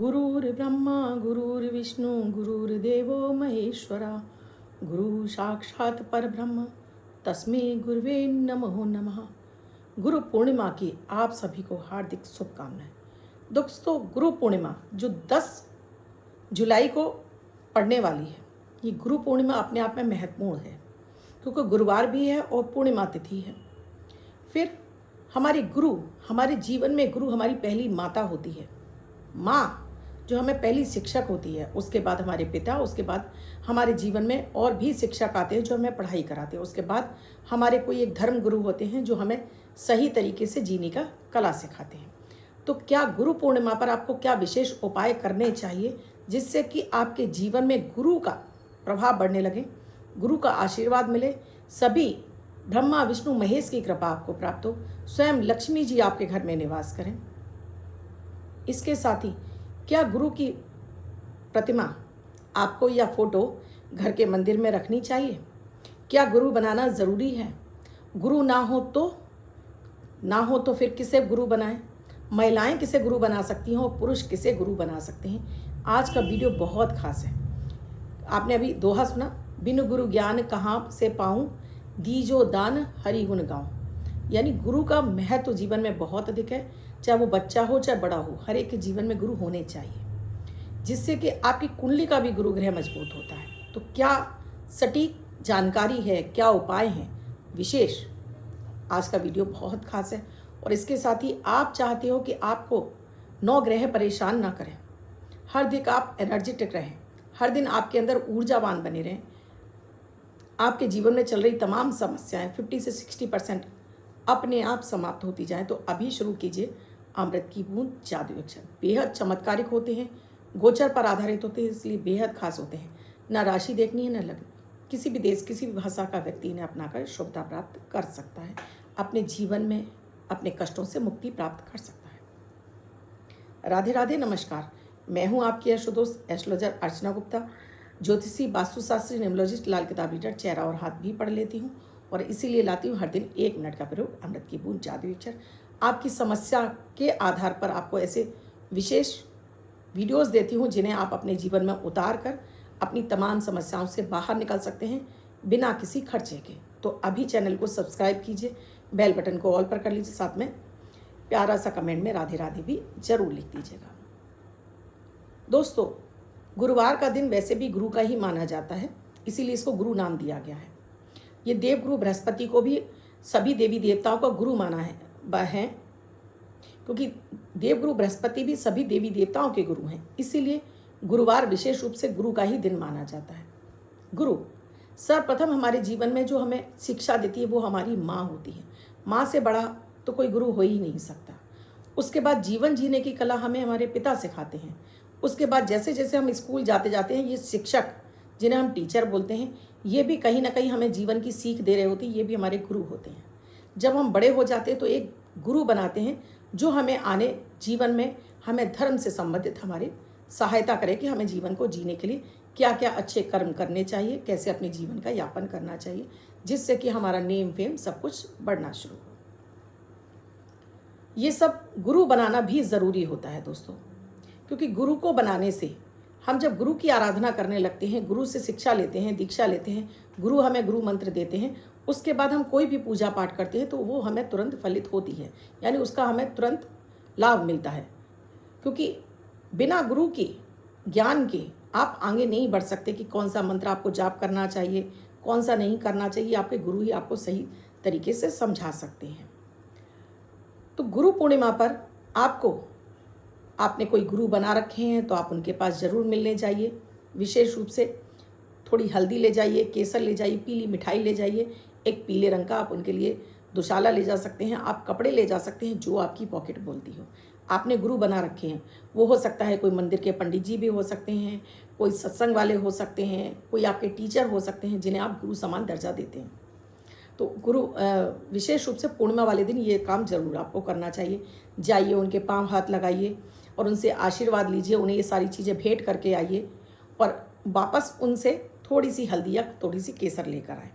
गुरुर्ब्रह्मा गुरुर्विष्णु गुरुर्देवो महेश्वरा गुरु साक्षात परब्रह्म तस्मै गुरुवे नमो नमः। गुरु पूर्णिमा की आप सभी को हार्दिक शुभकामनाएं। दोस्तों, गुरु पूर्णिमा जो 10 जुलाई को पड़ने वाली है, ये गुरु पूर्णिमा अपने आप में महत्वपूर्ण है क्योंकि गुरुवार भी है और पूर्णिमा तिथि है। फिर हमारे गुरु, हमारे जीवन में गुरु हमारी पहली माता होती है। माँ जो हमें पहली शिक्षक होती है, उसके बाद हमारे पिता, उसके बाद हमारे जीवन में और भी शिक्षक आते हैं जो हमें पढ़ाई कराते हैं, उसके बाद हमारे कोई एक धर्म गुरु होते हैं जो हमें सही तरीके से जीने का कला सिखाते हैं। तो क्या गुरु पूर्णिमा पर आपको क्या विशेष उपाय करने चाहिए जिससे कि आपके जीवन में गुरु का प्रभाव बढ़ने लगे, गुरु का आशीर्वाद मिले, सभी ब्रह्मा विष्णु महेश की कृपा आपको प्राप्त हो, स्वयं लक्ष्मी जी आपके घर में निवास करें। इसके साथ ही क्या गुरु की प्रतिमा आपको या फोटो घर के मंदिर में रखनी चाहिए? क्या गुरु बनाना ज़रूरी है? गुरु ना हो तो फिर किसे गुरु बनाएं? महिलाएं किसे गुरु बना सकती हैं और पुरुष किसे गुरु बना सकते हैं? आज का वीडियो बहुत खास है। आपने अभी दोहा सुना, बिनु गुरु ज्ञान कहाँ से पाऊँ, दीजो दान हरि गुण गाऊँ। यानी गुरु का महत्व जीवन में बहुत अधिक है। चाहे वो बच्चा हो चाहे बड़ा हो, हर एक के जीवन में गुरु होने चाहिए, जिससे कि आपकी कुंडली का भी गुरु ग्रह मजबूत होता है। तो क्या सटीक जानकारी है, क्या उपाय हैं विशेष, आज का वीडियो बहुत खास है। और इसके साथ ही आप चाहते हो कि आपको 9 ग्रह परेशान ना करें, हर दिन आप एनर्जेटिक रहें, हर दिन आपके अंदर ऊर्जावान बने रहें, आपके जीवन में चल रही तमाम समस्याएं 50 से 60% अपने आप समाप्त होती जाएं, तो अभी शुरू कीजिए अमृत की बूंद जादुई अक्षर। बेहद चमत्कारिक होते हैं, गोचर पर आधारित होते हैं, इसलिए बेहद खास होते हैं। ना राशि देखनी है, ना लग्न। किसी भी देश, किसी भी भाषा का व्यक्ति इन्हें अपनाकर शुभता प्राप्त कर सकता है, अपने जीवन में अपने कष्टों से मुक्ति प्राप्त कर सकता है। राधे राधे, नमस्कार। मैं हूँ आपकी एस्ट्रो दोस्त एस्ट्रोलॉजर अर्चना गुप्ता, ज्योतिषी, वास्तुशास्त्री, न्यूमरोलॉजिस्ट, लाल किताब रीडर, चेहरा और हाथ भी पढ़ लेती हूँ और इसीलिए लाती हूँ हर दिन 1 मिनट का प्रयोग अमृत की बूंद जादुई अक्षर। आपकी समस्या के आधार पर आपको ऐसे विशेष वीडियोस देती हूँ जिन्हें आप अपने जीवन में उतार कर अपनी तमाम समस्याओं से बाहर निकल सकते हैं बिना किसी खर्चे के। तो अभी चैनल को सब्सक्राइब कीजिए, बेल बटन को ऑल पर कर लीजिए, साथ में प्यारा सा कमेंट में राधे राधे भी जरूर लिख दीजिएगा। दोस्तों, गुरुवार का दिन वैसे भी गुरु का ही माना जाता है, इसीलिए इसको गुरु नाम दिया गया है। ये देवगुरु बृहस्पति को भी सभी देवी देवताओं का गुरु माना है क्योंकि देवगुरु बृहस्पति भी सभी देवी देवताओं के गुरु हैं, इसीलिए गुरुवार विशेष रूप से गुरु का ही दिन माना जाता है। गुरु सर्वप्रथम हमारे जीवन में जो हमें शिक्षा देती है वो हमारी माँ होती है। माँ से बड़ा तो कोई गुरु हो ही नहीं सकता। उसके बाद जीवन जीने की कला हमें हमारे पिता सिखाते हैं। उसके बाद जैसे जैसे हम स्कूल जाते जाते हैं, ये शिक्षक जिन्हें हम टीचर बोलते हैं, ये भी कहीं ना कहीं हमें जीवन की सीख दे रहे होते हैं, ये भी हमारे गुरु होते हैं। जब हम बड़े हो जाते हैं तो एक गुरु बनाते हैं जो हमें आने जीवन में हमें धर्म से संबंधित हमारी सहायता करे कि हमें जीवन को जीने के लिए क्या क्या अच्छे कर्म करने चाहिए, कैसे अपने जीवन का यापन करना चाहिए, जिससे कि हमारा नेम फेम सब कुछ बढ़ना शुरू हो। ये सब गुरु बनाना भी ज़रूरी होता है दोस्तों, क्योंकि गुरु को बनाने से हम जब गुरु की आराधना करने लगते हैं, गुरु से शिक्षा लेते हैं, दीक्षा लेते हैं, गुरु हमें गुरु मंत्र देते हैं, उसके बाद हम कोई भी पूजा पाठ करते हैं तो वो हमें तुरंत फलित होती है, यानी उसका हमें तुरंत लाभ मिलता है। क्योंकि बिना गुरु की ज्ञान के आप आगे नहीं बढ़ सकते कि कौन सा मंत्र आपको जाप करना चाहिए, कौन सा नहीं करना चाहिए। आपके गुरु ही आपको सही तरीके से समझा सकते हैं। तो गुरु पूर्णिमा पर आपने कोई गुरु बना रखे हैं तो आप उनके पास ज़रूर मिलने जाइए। विशेष रूप से थोड़ी हल्दी ले जाइए, केसर ले जाइए, पीली मिठाई ले जाइए, एक पीले रंग का आप उनके लिए दुशाला ले जा सकते हैं, आप कपड़े ले जा सकते हैं, जो आपकी पॉकेट बोलती हो। आपने गुरु बना रखे हैं, वो हो सकता है कोई मंदिर के पंडित जी भी हो सकते हैं, कोई सत्संग वाले हो सकते हैं, कोई आपके टीचर हो सकते हैं जिन्हें आप गुरु समान दर्जा देते हैं। तो गुरु विशेष रूप से पूर्णिमा वाले दिन ये काम जरूर आपको करना चाहिए। जाइए, उनके पांव हाथ लगाइए और उनसे आशीर्वाद लीजिए, उन्हें ये सारी चीज़ें भेंट करके आइए और वापस उनसे थोड़ी सी हल्दी या थोड़ी सी केसर लेकर आए।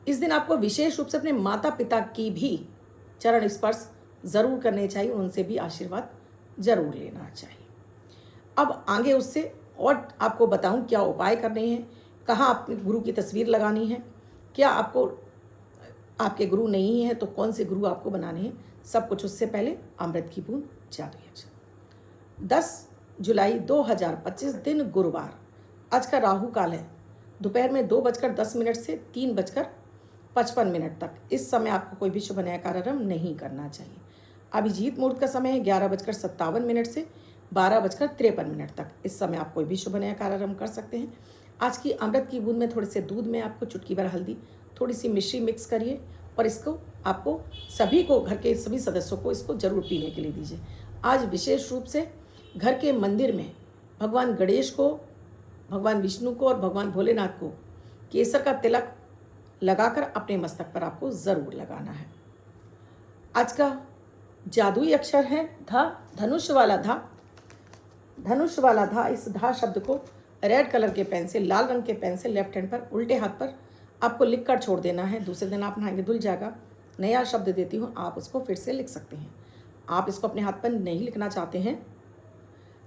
इस दिन आपको विशेष रूप से अपने माता पिता की भी चरण स्पर्श ज़रूर करने चाहिए, उनसे भी आशीर्वाद ज़रूर लेना चाहिए। अब आगे उससे और आपको बताऊं क्या उपाय करने हैं, कहाँ अपने गुरु की तस्वीर लगानी है, क्या आपको आपके गुरु नहीं है तो कौन से गुरु आपको बनाने हैं, सब कुछ उससे पहले अमृत की बूंद जादू यज्ञ। 10 जुलाई 2025 दिन गुरुवार। आज का राहु काल है दोपहर में 2:10 से 3:55 तक। इस समय आपको कोई भी शुभ नया कार्यारंभ नहीं करना चाहिए। अभिजीत मुहूर्त का समय है 11:57 से 12:53 तक। इस समय आप कोई भी शुभ नया कार्यारंभ कर सकते हैं। आज की अमृत की बूंद में थोड़े से दूध में आपको चुटकी भर हल्दी, थोड़ी सी मिश्री मिक्स करिए और इसको आपको सभी को, घर के सभी सदस्यों को इसको जरूर पीने के लिए दीजिए। आज विशेष रूप से घर के मंदिर में भगवान गणेश को, भगवान विष्णु को और भगवान भोलेनाथ को केसर का तिलक लगाकर अपने मस्तक पर आपको ज़रूर लगाना है। आज का जादुई अक्षर है धा, धनुष वाला धा। धनुष वाला धा, इस धा शब्द को रेड कलर के पेन से, लाल रंग के पेन से लेफ्ट हैंड पर उल्टे हाथ पर आपको लिख कर छोड़ देना है। दूसरे दिन आप नहाएंगे धुल जाएगा। नया शब्द देती हूँ, आप उसको फिर से लिख सकते हैं। आप इसको अपने हाथ पर नहीं लिखना चाहते हैं,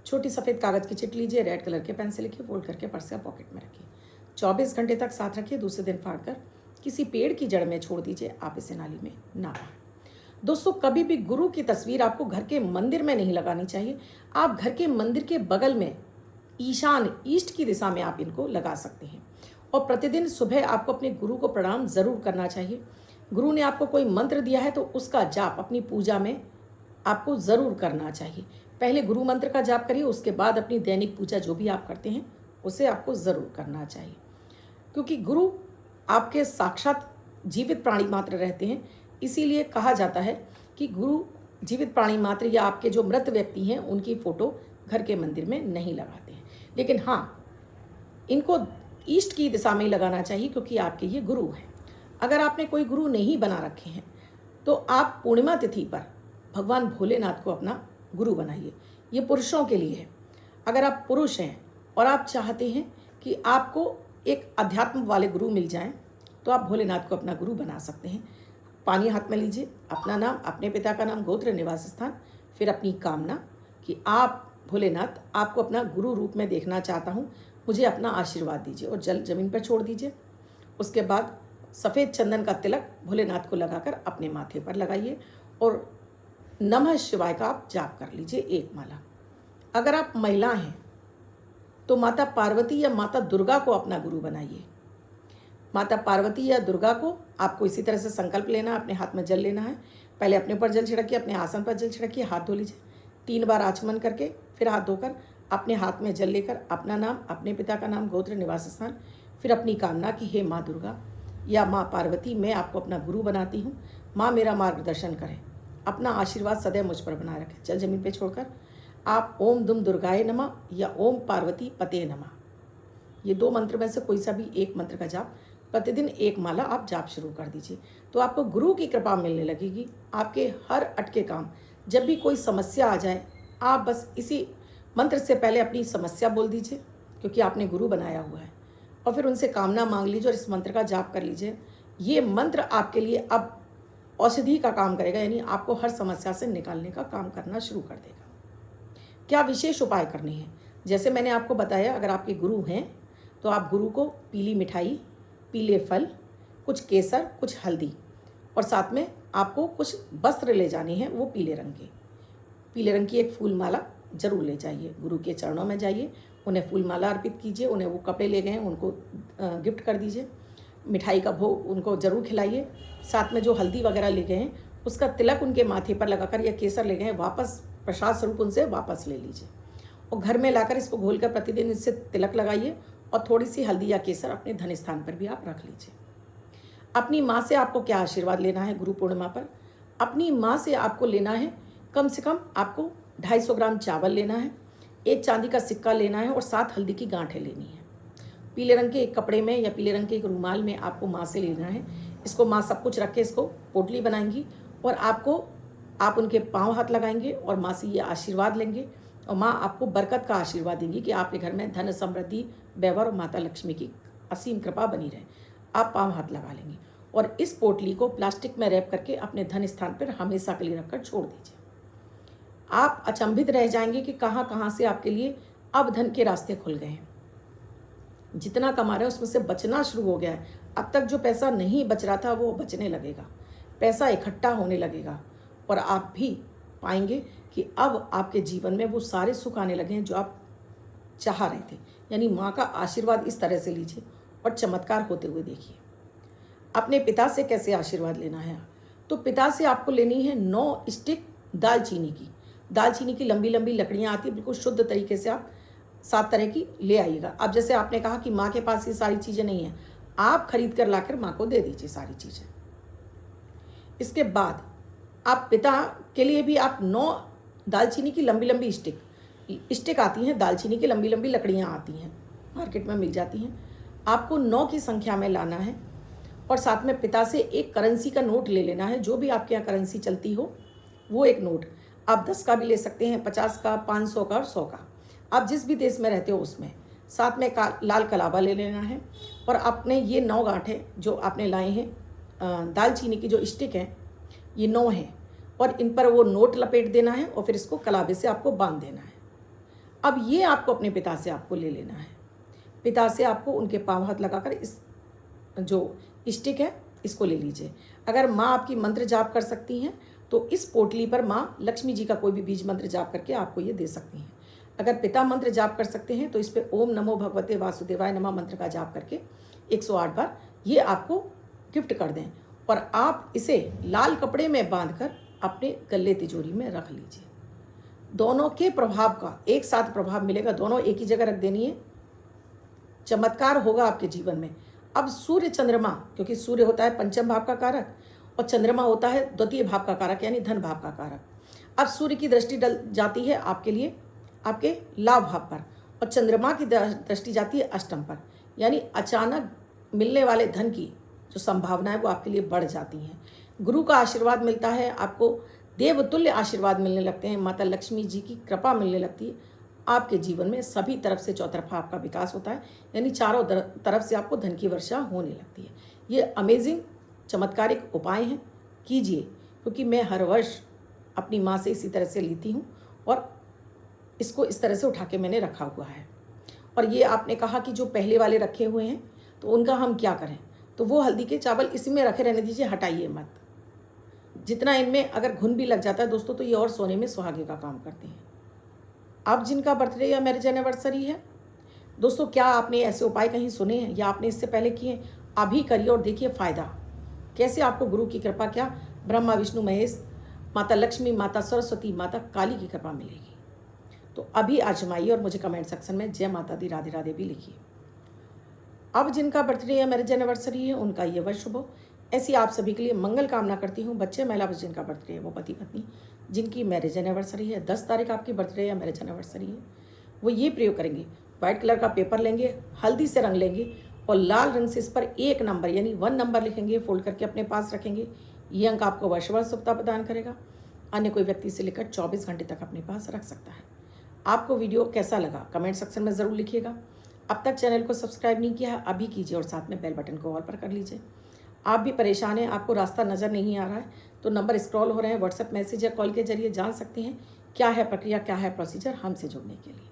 छोटी सफ़ेद कागज़ की चिट लीजिए, रेड कलर के पेन से लिखिए, फोल्ड करके पर्स या पॉकेट में रखिए। 24 घंटे तक साथ रखिए। दूसरे दिन फाड़ कर किसी पेड़ की जड़ में छोड़ दीजिए। आप इसे नाली में ना बहाएं। दोस्तों, कभी भी गुरु की तस्वीर आपको घर के मंदिर में नहीं लगानी चाहिए। आप घर के मंदिर के बगल में ईशान, ईस्ट की दिशा में आप इनको लगा सकते हैं। और प्रतिदिन सुबह आपको अपने गुरु को प्रणाम ज़रूर करना चाहिए। गुरु ने आपको कोई मंत्र दिया है तो उसका जाप अपनी पूजा में आपको ज़रूर करना चाहिए। पहले गुरु मंत्र का जाप करिए, उसके बाद अपनी दैनिक पूजा जो भी आप करते हैं उसे आपको ज़रूर करना चाहिए, क्योंकि गुरु आपके साक्षात जीवित प्राणी मात्र रहते हैं। इसीलिए कहा जाता है कि गुरु जीवित प्राणी मात्र या आपके जो मृत व्यक्ति हैं उनकी फ़ोटो घर के मंदिर में नहीं लगाते हैं। लेकिन हाँ, इनको ईस्ट की दिशा में ही लगाना चाहिए, क्योंकि आपके ये गुरु हैं। अगर आपने कोई गुरु नहीं बना रखे हैं तो आप पूर्णिमा तिथि पर भगवान भोलेनाथ को अपना गुरु बनाइए। ये पुरुषों के लिए है। अगर आप पुरुष हैं और आप चाहते हैं कि आपको एक अध्यात्म वाले गुरु मिल जाएं, तो आप भोलेनाथ को अपना गुरु बना सकते हैं। पानी हाथ में लीजिए, अपना नाम, अपने पिता का नाम, गोत्र, निवास स्थान, फिर अपनी कामना कि आप भोलेनाथ, आपको अपना गुरु रूप में देखना चाहता हूँ, मुझे अपना आशीर्वाद दीजिए, और जल जमीन पर छोड़ दीजिए। उसके बाद सफ़ेद चंदन का तिलक भोलेनाथ को लगाकर अपने माथे पर लगाइए और नमः शिवाय का आप जाप कर लीजिए 1 माला। अगर आप महिला हैं तो माता पार्वती या माता दुर्गा को अपना गुरु बनाइए। माता पार्वती या दुर्गा को आपको इसी तरह से संकल्प लेना, अपने हाथ में जल लेना है। पहले अपने ऊपर जल छिड़किए, अपने आसन पर जल छिड़किए, हाथ धो लीजिए। 3 बार आचमन करके फिर हाथ धोकर अपने हाथ में जल लेकर अपना नाम, अपने पिता का नाम, गोत्र, निवास स्थान, फिर अपनी कामना कि हे माँ दुर्गा या माँ पार्वती, मैं आपको अपना गुरु बनाती हूँ। माँ मेरा मार्गदर्शन करें, अपना आशीर्वाद सदैव मुझ पर बनाए रखें। जल जमीन पे छोड़कर आप ओम दुम दुर्गाए नमः या ओम पार्वती पते नमः, ये 2 मंत्र में से कोई सा भी एक मंत्र का जाप प्रतिदिन 1 माला आप जाप शुरू कर दीजिए। तो आपको गुरु की कृपा मिलने लगेगी। आपके हर अटके काम, जब भी कोई समस्या आ जाए, आप बस इसी मंत्र से पहले अपनी समस्या बोल दीजिए, क्योंकि आपने गुरु बनाया हुआ है, और फिर उनसे कामना मांग लीजिए और इस मंत्र का जाप कर लीजिए। ये मंत्र आपके लिए अब औषधि का काम करेगा, यानी आपको हर समस्या से निकालने का काम करना शुरू कर देगा। क्या विशेष उपाय करने हैं? जैसे मैंने आपको बताया, अगर आपके गुरु हैं तो आप गुरु को पीली मिठाई, पीले फल, कुछ केसर, कुछ हल्दी, और साथ में आपको कुछ वस्त्र ले जाने हैं, वो पीले रंग की एक फूल माला जरूर ले जाइए। गुरु के चरणों में जाइए, उन्हें फूल माला अर्पित कीजिए, उन्हें वो कपड़े ले गए हैं उनको गिफ्ट कर दीजिए, मिठाई का भोग उनको ज़रूर खिलाइए। साथ में जो हल्दी वगैरह ले गए हैं उसका तिलक उनके माथे पर लगाकर, या केसर ले गए हैं वापस प्रसाद स्वरूप उनसे वापस ले लीजिए, और घर में लाकर इसको घोलकर प्रतिदिन इससे तिलक लगाइए, और थोड़ी सी हल्दी या केसर अपने धन स्थान पर भी आप रख लीजिए। अपनी माँ से आपको क्या आशीर्वाद लेना है गुरु पूर्णिमा पर? अपनी माँ से आपको लेना है, कम से कम आपको 250 ग्राम चावल लेना है, 1 चांदी का सिक्का लेना है, और 7 हल्दी की गांठें लेनी है। पीले रंग के एक कपड़े में या पीले रंग के एक रुमाल में आपको माँ से लेना है। इसको माँ सब कुछ रख के इसको पोटली बनाएंगी, और आप उनके पाँव हाथ लगाएंगे और माँ से ये आशीर्वाद लेंगे, और माँ आपको बरकत का आशीर्वाद देंगी कि आपके घर में धन, समृद्धि, वैभव और माता लक्ष्मी की असीम कृपा बनी रहे। आप पाँव हाथ लगा लेंगे और इस पोटली को प्लास्टिक में रैप करके अपने धन स्थान पर हमेशा के लिए रखकर छोड़ दीजिए। आप अचंभित रह जाएंगे कि कहाँ कहाँ से आपके लिए अब धन के रास्ते खुल गए हैं, जितना कमा रहे हैं उसमें से बचना शुरू हो गया है। अब तक जो पैसा नहीं बच रहा था वो बचने लगेगा, पैसा इकट्ठा होने लगेगा और आप भी पाएंगे कि अब आपके जीवन में वो सारे सुख आने लगे हैं जो आप चाह रहे थे। यानी माँ का आशीर्वाद इस तरह से लीजिए और चमत्कार होते हुए देखिए। अपने पिता से कैसे आशीर्वाद लेना है, तो पिता से आपको लेनी है 9 स्टिक दालचीनी की। दालचीनी की लंबी लंबी लकड़ियाँ आती है, बिल्कुल शुद्ध तरीके से आप 7 तरह की ले आइएगा। अब जैसे आपने कहा कि माँ के पास ये सारी चीज़ें नहीं हैं, आप खरीद कर लाकर माँ को दे दीजिए सारी चीज़ें। इसके बाद आप पिता के लिए भी आप 9 दालचीनी की लंबी लंबी स्टिक आती हैं, दालचीनी की लंबी लंबी लकड़ियाँ आती हैं, मार्केट में मिल जाती हैं। आपको 9 की संख्या में लाना है और साथ में पिता से एक करेंसी का नोट ले लेना है, जो भी आपके यहाँ करेंसी चलती हो वो एक नोट। आप 10 का भी ले सकते हैं, 50 का, 500 का और 100 का, आप जिस भी देश में रहते हो उसमें। साथ में लाल कलावा ले लेना है और आपने ये 9 गांठें जो आपने लाए हैं दालचीनी की जो स्टिक हैं, ये 9 हैं और इन पर वो नोट लपेट देना है और फिर इसको कलावे से आपको बांध देना है। अब ये आपको अपने पिता से आपको ले लेना है। पिता से आपको उनके पाँव हाथ लगाकर इस जो स्टिक है इसको ले लीजिए। अगर माँ आपकी मंत्र जाप कर सकती हैं तो इस पोटली पर माँ लक्ष्मी जी का कोई भी बीज मंत्र जाप करके आपको ये दे सकती हैं। अगर पिता मंत्र जाप कर सकते हैं तो इस पर ओम नमो भगवते वासुदेवाय नमः मंत्र का जाप करके 108 बार ये आपको गिफ्ट कर दें और आप इसे लाल कपड़े में बांधकर अपने गले तिजोरी में रख लीजिए। दोनों के प्रभाव का एक साथ प्रभाव मिलेगा, दोनों एक ही जगह रख देनी है, चमत्कार होगा आपके जीवन में। अब सूर्य चंद्रमा, क्योंकि सूर्य होता है पंचम भाव का कारक और चंद्रमा होता है द्वितीय भाव का कारक यानी धन भाव का कारक। अब सूर्य की दृष्टि डल जाती है आपके लिए आपके लाभ भाव पर और चंद्रमा की दृष्टि जाती है अष्टम पर, यानी अचानक मिलने वाले धन की जो संभावना है वो आपके लिए बढ़ जाती हैं। गुरु का आशीर्वाद मिलता है, आपको देवतुल्य आशीर्वाद मिलने लगते हैं, माता लक्ष्मी जी की कृपा मिलने लगती है। आपके जीवन में सभी तरफ से चौतरफा आपका विकास होता है, यानी चारों तरफ से आपको धन की वर्षा होने लगती है। ये अमेजिंग चमत्कारिक उपाय हैं, कीजिए, क्योंकि मैं हर वर्ष अपनी माँ से इसी तरह से लेती हूँ और इसको इस तरह से उठा के मैंने रखा हुआ है। और ये आपने कहा कि जो पहले वाले रखे हुए हैं तो उनका हम क्या करें, तो वो हल्दी के चावल इसी में रखे रहने दीजिए, हटाइए मत। जितना इनमें अगर घुन भी लग जाता है दोस्तों तो ये और सोने में सुहागे का काम करते हैं। अब जिनका बर्थडे या मैरिज एनिवर्सरी है दोस्तों, क्या आपने ऐसे उपाय कहीं सुने हैं या आपने इससे पहले किए? अभी करिए और देखिए फ़ायदा कैसे आपको गुरु की कृपा, क्या ब्रह्मा विष्णु महेश, माता लक्ष्मी, माता सरस्वती, माता काली की कृपा मिलेगी। तो अभी आजमाइए और मुझे कमेंट सेक्शन में जय माता दी राधे राधे भी लिखिए। अब जिनका बर्थडे या मैरिज एनिवर्सरी है उनका ये वर्ष शुभ हो, ऐसी आप सभी के लिए मंगल कामना करती हूँ। बच्चे महिला बच्चे जिनका बर्थडे है वो पति पत्नी, जिनकी मैरिज एनिवर्सरी है 10 तारीख आपकी बर्थडे या मैरिज एनिवर्सरी है, वो ये प्रयोग करेंगे। वाइट कलर का पेपर लेंगे, हल्दी से रंग लेंगे और लाल रंग से इस पर 1 नंबर यानी 1 नंबर लिखेंगे, फोल्ड करके अपने पास रखेंगे। ये अंक आपको वर्षभर शुभता प्रदान करेगा। अन्य कोई व्यक्ति से लेकर 24 घंटे तक अपने पास रख सकता है। आपको वीडियो कैसा लगा कमेंट सेक्शन में ज़रूर लिखिएगा। अब तक चैनल को सब्सक्राइब नहीं किया है अभी कीजिए और साथ में बेल बटन को ऑल पर कर लीजिए। आप भी परेशान हैं, आपको रास्ता नज़र नहीं आ रहा है तो नंबर स्क्रॉल हो रहे हैं, व्हाट्सएप मैसेज या कॉल के जरिए जान सकते हैं क्या है प्रक्रिया, क्या है प्रोसीजर हमसे जुड़ने के लिए।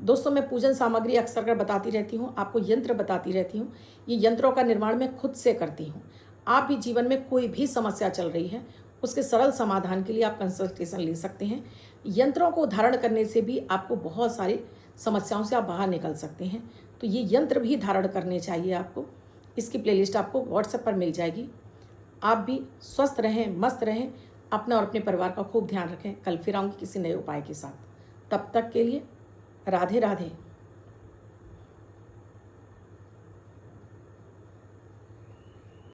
दोस्तों, मैं पूजन सामग्री अक्सर कर बताती रहती हूँ, आपको यंत्र बताती रहती हूँ। ये यंत्रों का निर्माण मैं खुद से करती हूँ। आप भी जीवन में कोई भी समस्या चल रही है उसके सरल समाधान के लिए आप कंसल्टेशन ले सकते हैं। यंत्रों को धारण करने से भी आपको बहुत सारी समस्याओं से आप बाहर निकल सकते हैं। तो ये यंत्र भी धारण करने चाहिए आपको। इसकी प्लेलिस्ट आपको व्हाट्सएप पर मिल जाएगी। आप भी स्वस्थ रहें, मस्त रहें, अपना और अपने परिवार का खूब ध्यान रखें। कल फिर आऊँगी किसी नए उपाय के साथ। तब तक के लिए राधे राधे।